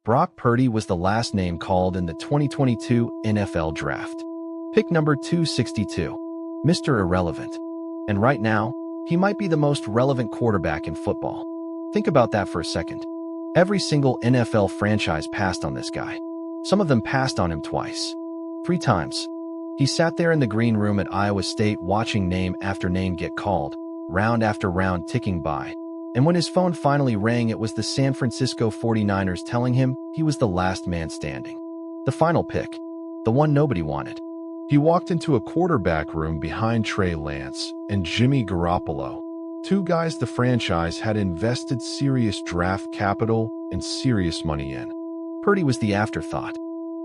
Brock Purdy was the last name called in the 2022 NFL Draft. Pick number 262, Mr. Irrelevant. And right now, he might be the most relevant quarterback in football. Think about that for a second. Every single NFL franchise passed on this guy. Some of them passed on him twice. 3 times. He sat there in the green room at Iowa State watching name after name get called, round after round ticking by. And when his phone finally rang, it was the San Francisco 49ers telling him he was the last man standing. The final pick. The one nobody wanted. He walked into a quarterback room behind Trey Lance and Jimmy Garoppolo, 2 guys the franchise had invested serious draft capital and serious money in. Purdy was the afterthought.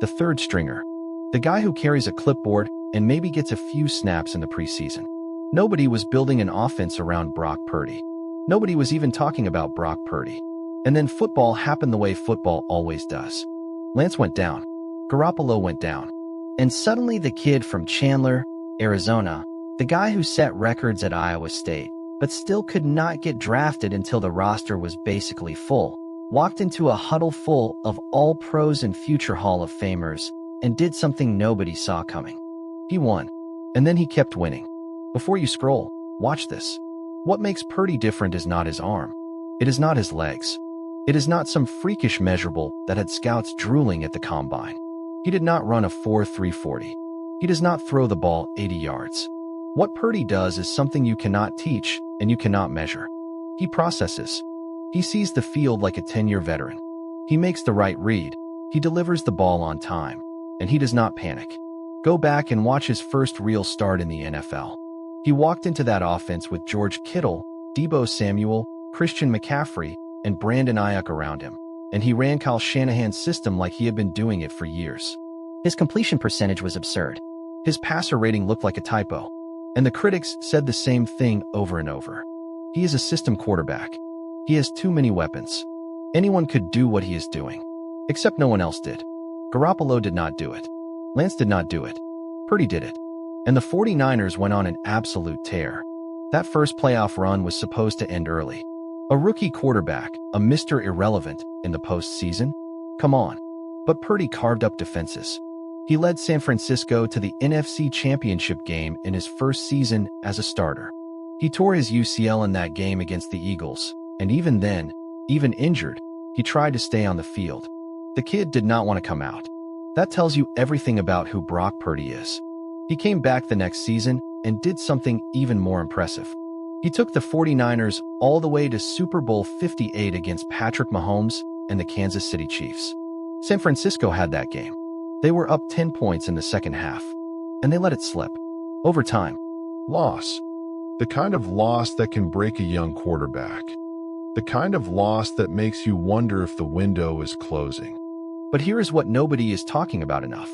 The third stringer. The guy who carries a clipboard and maybe gets a few snaps in the preseason. Nobody was building an offense around Brock Purdy. Nobody was even talking about Brock Purdy. And then football happened the way football always does. Lance went down. Garoppolo went down. And suddenly the kid from Chandler, Arizona, the guy who set records at Iowa State, but still could not get drafted until the roster was basically full, walked into a huddle full of all pros and future Hall of Famers and did something nobody saw coming. He won. And then he kept winning. Before you scroll, watch this. What makes Purdy different is not his arm. It is not his legs. It is not some freakish measurable that had scouts drooling at the combine. He did not run a 4.3 40. He does not throw the ball 80 yards. What Purdy does is something you cannot teach and you cannot measure. He processes. He sees the field like a 10-year veteran. He makes the right read. He delivers the ball on time. And he does not panic. Go back and watch his first real start in the NFL. He walked into that offense with George Kittle, Deebo Samuel, Christian McCaffrey, and Brandon Ayuk around him, and he ran Kyle Shanahan's system like he had been doing it for years. His completion percentage was absurd. His passer rating looked like a typo. And the critics said the same thing over and over. He is a system quarterback. He has too many weapons. Anyone could do what he is doing. Except no one else did. Garoppolo did not do it. Lance did not do it. Purdy did it. And the 49ers went on an absolute tear. That first playoff run was supposed to end early. A rookie quarterback, a Mr. Irrelevant, in the postseason? Come on. But Purdy carved up defenses. He led San Francisco to the NFC Championship game in his first season as a starter. He tore his UCL in that game against the Eagles, and even then, even injured, he tried to stay on the field. The kid did not want to come out. That tells you everything about who Brock Purdy is. He came back the next season and did something even more impressive. He took the 49ers all the way to Super Bowl 58 against Patrick Mahomes and the Kansas City Chiefs. San Francisco had that game. They were up 10 points in the second half, and they let it slip. Overtime. Loss. The kind of loss that can break a young quarterback. The kind of loss that makes you wonder if the window is closing. But here is what nobody is talking about enough.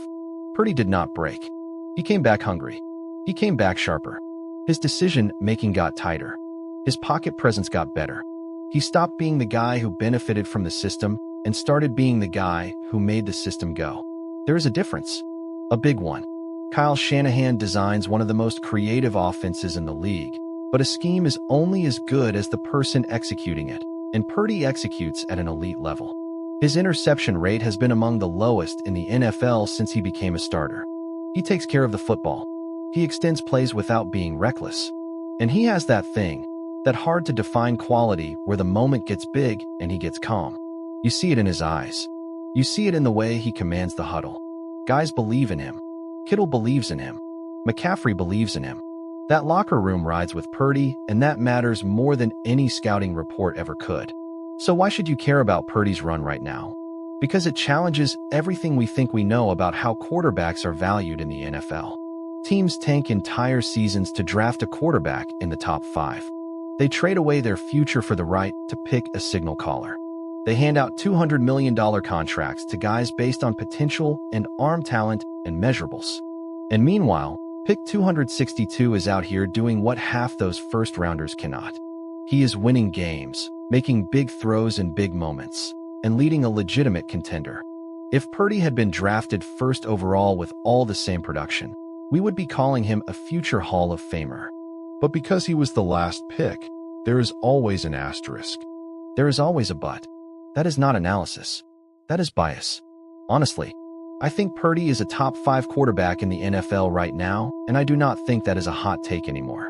Purdy did not break. He came back hungry. He came back sharper. His decision-making got tighter. His pocket presence got better. He stopped being the guy who benefited from the system and started being the guy who made the system go. There is a difference. A big one. Kyle Shanahan designs one of the most creative offenses in the league, but a scheme is only as good as the person executing it, and Purdy executes at an elite level. His interception rate has been among the lowest in the NFL since he became a starter. He takes care of the football. He extends plays without being reckless. And he has that thing, that hard-to-define quality where the moment gets big and he gets calm. You see it in his eyes. You see it in the way he commands the huddle. Guys believe in him. Kittle believes in him. McCaffrey believes in him. That locker room rides with Purdy, and that matters more than any scouting report ever could. So why should you care about Purdy's run right now? Because it challenges everything we think we know about how quarterbacks are valued in the NFL. Teams tank entire seasons to draft a quarterback in the top 5. They trade away their future for the right to pick a signal caller. They hand out $200 million contracts to guys based on potential and arm talent and measurables. And meanwhile, pick 262 is out here doing what half those first-rounders cannot. He is winning games, making big throws in big moments, and leading a legitimate contender. If Purdy had been drafted first overall with all the same production, we would be calling him a future Hall of Famer. But because he was the last pick, there is always an asterisk. There is always a but. That is not analysis. That is bias. Honestly, I think Purdy is a top 5 quarterback in the NFL right now, and I do not think that is a hot take anymore.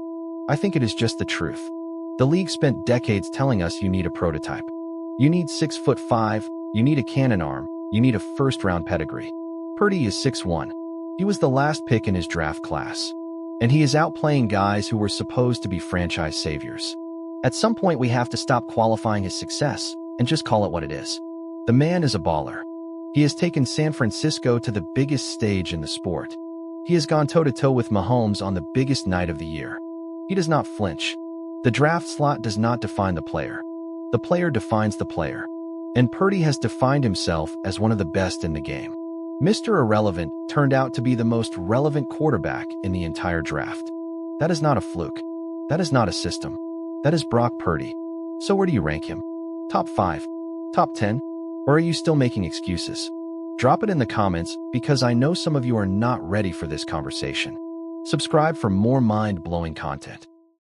I think it is just the truth. The league spent decades telling us you need a prototype. You need 6'5", you need a cannon arm, you need a first-round pedigree. Purdy is 6'1". He was the last pick in his draft class. And he is outplaying guys who were supposed to be franchise saviors. At some point, we have to stop qualifying his success and just call it what it is. The man is a baller. He has taken San Francisco to the biggest stage in the sport. He has gone toe-to-toe with Mahomes on the biggest night of the year. He does not flinch. The draft slot does not define the player. The player defines the player. And Purdy has defined himself as one of the best in the game. Mr. Irrelevant turned out to be the most relevant quarterback in the entire draft. That is not a fluke. That is not a system. That is Brock Purdy. So where do you rank him? Top 5? Top 10? Or are you still making excuses? Drop it in the comments because I know some of you are not ready for this conversation. Subscribe for more mind-blowing content.